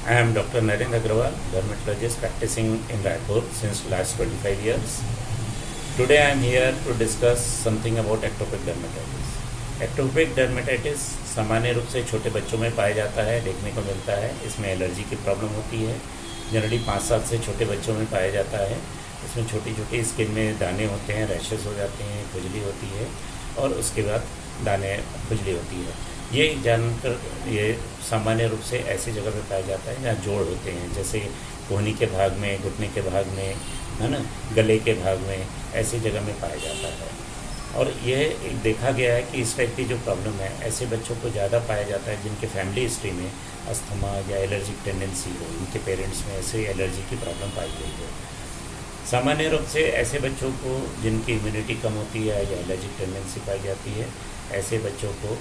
I am Dr. Narendra Agrawal, dermatologist practicing in Raipur since last 25 years. Today I am here to discuss something about ectopic dermatitis. Ectopic dermatitis सामान्य रूप से छोटे बच्चों में पाया जाता है, देखने को मिलता है। इसमें एलर्जी की प्रॉब्लम होती है। जनरली 5 साल से छोटे बच्चों में पाया जाता है। इसमें छोटी छोटी स्किन में दाने होते हैं, रैशेस हो जाते हैं, खुजली होती है और उसके बाद दाने खुजली होती है। ये जानकर ये सामान्य रूप से ऐसी जगह पे पाया जाता है जहाँ जोड़ होते हैं, जैसे कोहनी के भाग में, घुटने के भाग में, है ना, गले के भाग में, ऐसी जगह में पाया जाता है। और यह देखा गया है कि इस टाइप की जो प्रॉब्लम है ऐसे बच्चों को ज़्यादा पाया जाता है जिनके फैमिली हिस्ट्री में अस्थमा या एलर्जिक टेंडेंसी हो, उनके पेरेंट्स में ऐसे एलर्जी की प्रॉब्लम पाई गई है। सामान्य रूप से ऐसे बच्चों को जिनकी इम्यूनिटी कम होती है या एलर्जिक टेंडेंसी पाई जाती है, ऐसे बच्चों को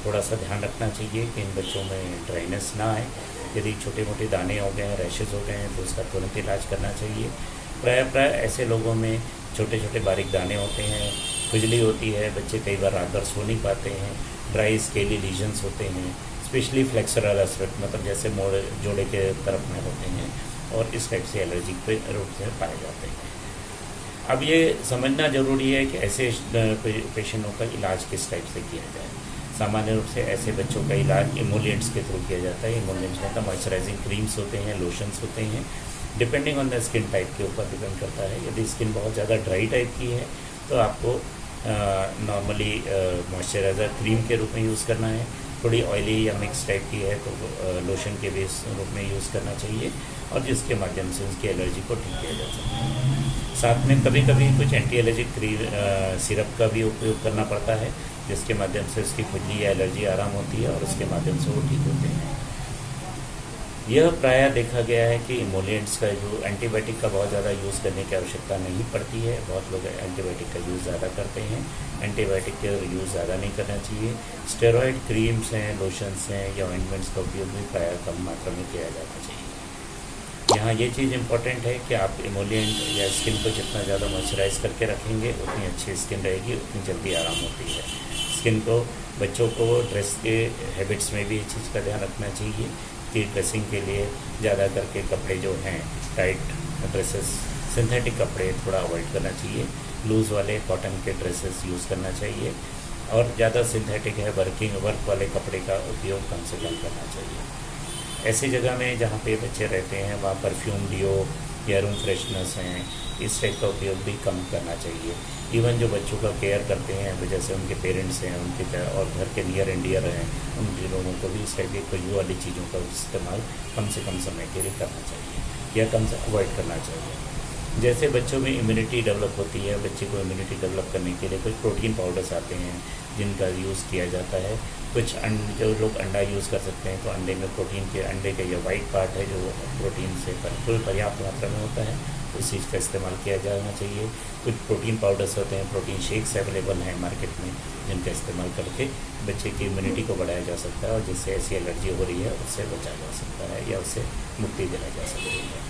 थोड़ा सा ध्यान रखना चाहिए कि इन बच्चों में ड्राइनेस ना आए। यदि छोटे मोटे दाने हो गए हैं, रैशेज हो गए हैं तो उसका तुरंत इलाज करना चाहिए। प्राय ऐसे लोगों में छोटे छोटे बारीक दाने होते हैं, खुजली होती है, बच्चे कई बार रात भर सो नहीं पाते हैं, ड्राई स्केली लीजन्स होते हैं, स्पेशली फ्लेक्सुरल एस्पेक्ट, मतलब जैसे मोड़ जोड़े के तरफ में होते हैं और इस टाइप से एलर्जिक रूप से पाए जाते हैं। अब ये समझना ज़रूरी है कि ऐसे पेशेंटों का इलाज किस टाइप से किया जाए। सामान्य रूप से ऐसे बच्चों का इलाज इमोलिएंट्स के थ्रू किया जाता है। इमोलिएंट्स मतलब मॉइस्चराइजिंग क्रीम्स होते हैं, लोशंस होते हैं, depending on the skin type के ऊपर डिपेंड करता है। यदि स्किन बहुत ज़्यादा ड्राई टाइप की है तो आपको नॉर्मली मॉइस्चराइज़र क्रीम के रूप में यूज़ करना है। थोड़ी ऑयली या मिक्स टाइप की है तो लोशन के बेस रूप में यूज़ करना चाहिए और जिसके माध्यम से उसकी एलर्जी को ठीक किया जा सकता है। साथ में कभी कभी कुछ एंटी एलर्जिक सिरप का भी उपयोग करना पड़ता है, जिसके माध्यम से उसकी खुजली या एलर्जी आराम होती है और उसके माध्यम से वो ठीक होते हैं। यह प्रायः देखा गया है कि इमोलिएंट्स का जो एंटीबायोटिक का बहुत ज़्यादा यूज़ करने की आवश्यकता नहीं पड़ती है। बहुत लोग एंटीबायोटिक का यूज़ ज़्यादा करते हैं। एंटीबायोटिक का यूज़ ज़्यादा नहीं करना चाहिए। स्टेरॉयड क्रीम्स हैं, लोशंस हैं या ऑइंटमेंट्स का उपयोग भी प्रायः कम मात्रा में किया जाना चाहिए। यहाँ ये चीज़ इम्पॉर्टेंट है कि आप इमोलिएंट या स्किन को जितना ज़्यादा मॉइस्चराइज करके रखेंगे उतनी अच्छी स्किन रहेगी, उतनी जल्दी आराम होती है। स्किन को, बच्चों को ड्रेस के हैबिट्स में भी इस चीज़ का ध्यान रखना चाहिए कि ड्रेसिंग के लिए ज़्यादा करके कपड़े जो हैं, टाइट ड्रेसेस, सिंथेटिक कपड़े थोड़ा अवॉइड करना चाहिए। लूज़ वाले कॉटन के ड्रेसेस यूज़ करना चाहिए और ज़्यादा सिंथेटिक है वर्क वाले कपड़े का उपयोग कम से कम करना चाहिए। ऐसी जगह में जहाँ पे बच्चे रहते हैं वहाँ परफ्यूम, डिओ या रूम फ्रेशनर्स हैं, इस टाइप का उपयोग भी कम करना चाहिए। इवन जो बच्चों का केयर करते हैं, जैसे उनके पेरेंट्स हैं, उनके और घर के नियर एंड डियर हैं, उन लोगों को भी इस टाइप की खुशबू वाली चीज़ों का इस्तेमाल कम से कम समय के लिए करना चाहिए या कम से अवॉइड करना चाहिए। जैसे बच्चों में इम्यूनिटी डेवलप होती है, बच्चे को इम्यूनिटी डेवलप करने के लिए कुछ प्रोटीन पाउडर्स आते हैं जिनका यूज़ किया जाता है। कुछ जो लोग अंडा यूज़ कर सकते हैं तो अंडे में प्रोटीन के, अंडे का ये वाइट पार्ट है जो प्रोटीन से बिल्कुल पर्याप्त मात्रा में होता है, उस चीज़ का इस्तेमाल किया जाना चाहिए। कुछ प्रोटीन पाउडर्स होते हैं, प्रोटीन शेक्स अवेलेबल हैं मार्केट में, जिनका इस्तेमाल करके बच्चे की इम्यूनिटी को बढ़ाया जा सकता है और जिससे ऐसी एलर्जी हो रही है उससे बचाया जा सकता है या उससे मुक्ति दिलाई जा सकती है।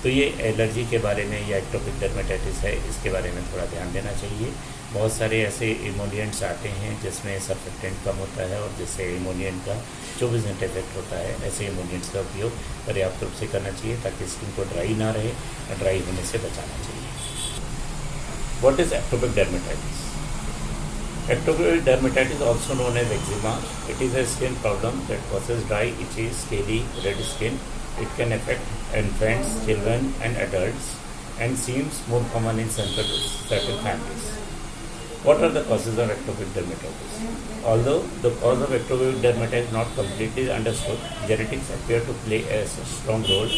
तो ये एलर्जी के बारे में या एक्टोपिक डर्मेटाइटिस है, इसके बारे में थोड़ा ध्यान देना चाहिए। बहुत सारे ऐसे इमोलिएंट्स आते हैं जिसमें सर्फेक्टेंट कम होता है और जिससे इमोलिएंट का 24 घंटे इफेक्ट होता है। ऐसे इमोलिएंट्स का उपयोग पर्याप्त रूप से करना चाहिए ताकि स्किन को ड्राई ना रहे और ड्राई होने से बचाना चाहिए। What is ectopic dermatitis? Ectopic dermatitis, also known as eczema, it is a skin problem that causes dry, itchy, scaly, red skin. It can affect infants, children and adults and seems more common in certain families. What are the causes of ectopic dermatitis? Although the cause of ectopic dermatitis is not completely understood, genetics appear to play a strong role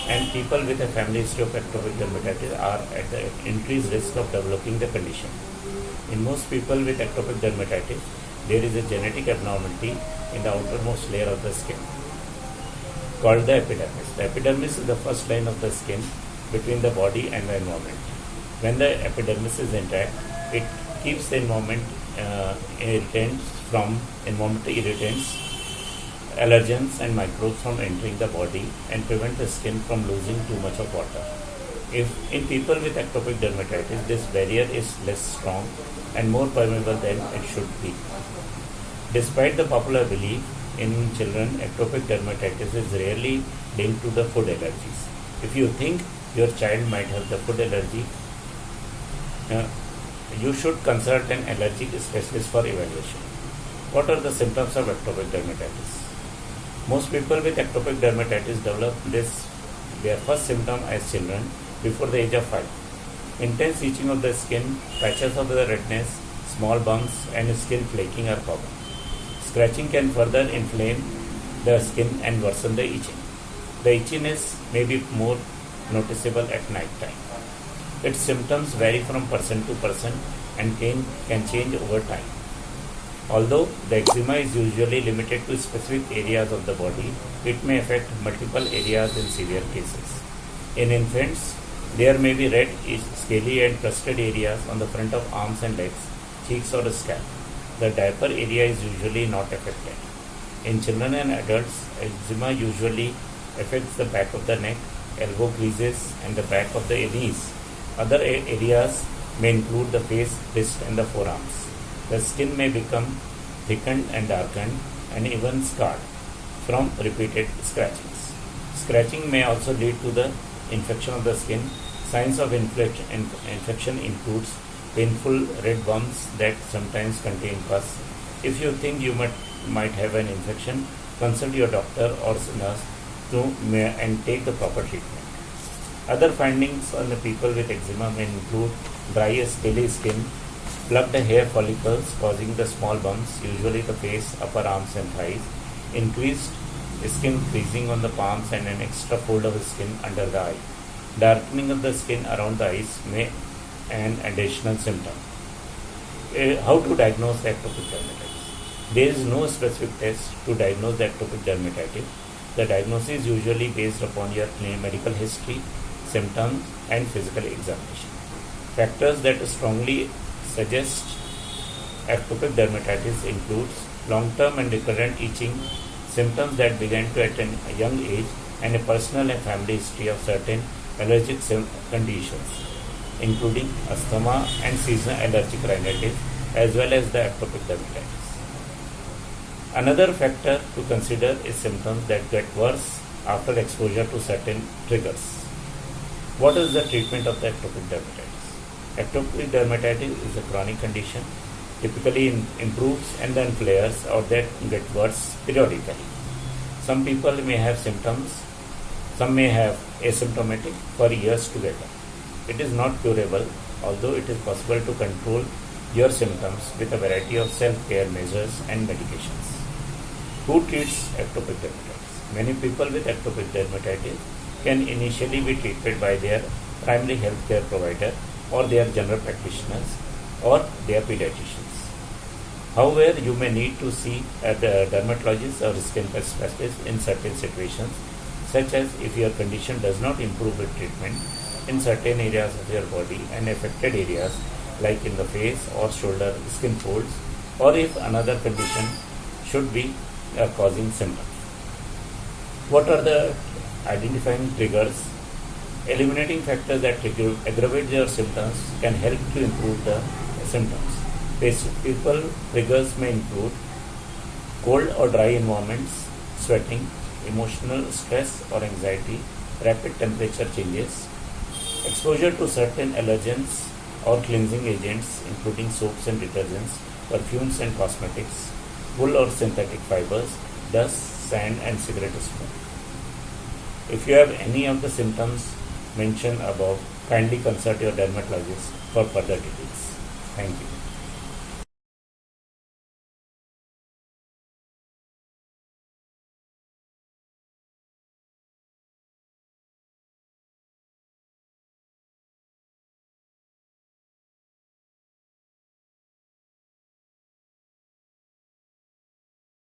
and people with a family history of ectopic dermatitis are at the increased risk of developing the condition. In most people with ectopic dermatitis, there is a genetic abnormality in the outermost layer of the skin called the epidermis. The epidermis is the first line of the skin between the body and the environment. When the epidermis is intact, it keeps the environmental irritants, allergens and microbes from entering the body and prevent the skin from losing too much of water. If in people with ectopic dermatitis, this barrier is less strong and more permeable than it should be. Despite the popular belief in children, ectopic dermatitis is rarely linked to the food allergies. If you think your child might have the food allergy, you should consult an allergic specialist for evaluation. What are the symptoms of ectopic dermatitis? Most people with ectopic dermatitis develop their first symptom as children before the age of 5. Intense itching of the skin, patches of the redness, small bumps and skin flaking are common. Scratching can further inflame the skin and worsen the itching. The itchiness may be more noticeable at night time. Its symptoms vary from person to person and can change over time. Although the eczema is usually limited to specific areas of the body, it may affect multiple areas in severe cases. In infants, there may be red, scaly and crusted areas on the front of arms and legs, cheeks or scalp. The diaper area is usually not affected. In children and adults, eczema usually affects the back of the neck, elbow creases and the back of the knees. Other areas may include the face, wrist and the forearms. The skin may become thickened and darkened and even scarred from repeated scratchings. Scratching may also lead to the infection of the skin. Signs of infection includes painful red bumps that sometimes contain pus. If you think you might have an infection, consult your doctor or nurse and take the proper treatment. Other findings on the people with eczema may include dry, scaly skin, plucked hair follicles causing the small bumps, usually the face, upper arms and thighs, increased skin creasing on the palms and an extra fold of skin under the eye. Darkening of the skin around the eyes may an additional symptom. How to diagnose ectopic dermatitis? There is no specific test to diagnose the ectopic dermatitis. The diagnosis is usually based upon your medical history, symptoms and physical examination. Factors that strongly suggest ectopic dermatitis includes long-term and recurrent itching, symptoms that began at a young age, and a personal and family history of certain allergic conditions, including asthma and seasonal allergic rhinitis, as well as the ectopic dermatitis. Another factor to consider is symptoms that get worse after exposure to certain triggers. What is the treatment of the ectopic dermatitis? Ectopic dermatitis is a chronic condition, typically improves and then flares or that get worse periodically. Some people may have symptoms, some may have asymptomatic for years together. It is not curable, although it is possible to control your symptoms with a variety of self-care measures and medications. Who treats ectopic dermatitis? Many people with ectopic dermatitis can initially be treated by their primary health care provider or their general practitioners or their pediatricians. However, you may need to see a dermatologist or skin specialist in certain situations, such as if your condition does not improve with treatment in certain areas of your body and affected areas like in the face or shoulder skin folds, or if another condition should be causing symptoms. What are the identifying triggers? Eliminating factors that aggravate your symptoms can help to improve the symptoms. People triggers may include cold or dry environments, sweating, emotional stress or anxiety, rapid temperature changes, exposure to certain allergens or cleansing agents including soaps and detergents, perfumes and cosmetics, wool or synthetic fibers, dust, sand and cigarette smoke. If you have any of the symptoms mentioned above, kindly consult your dermatologist for further details. Thank you.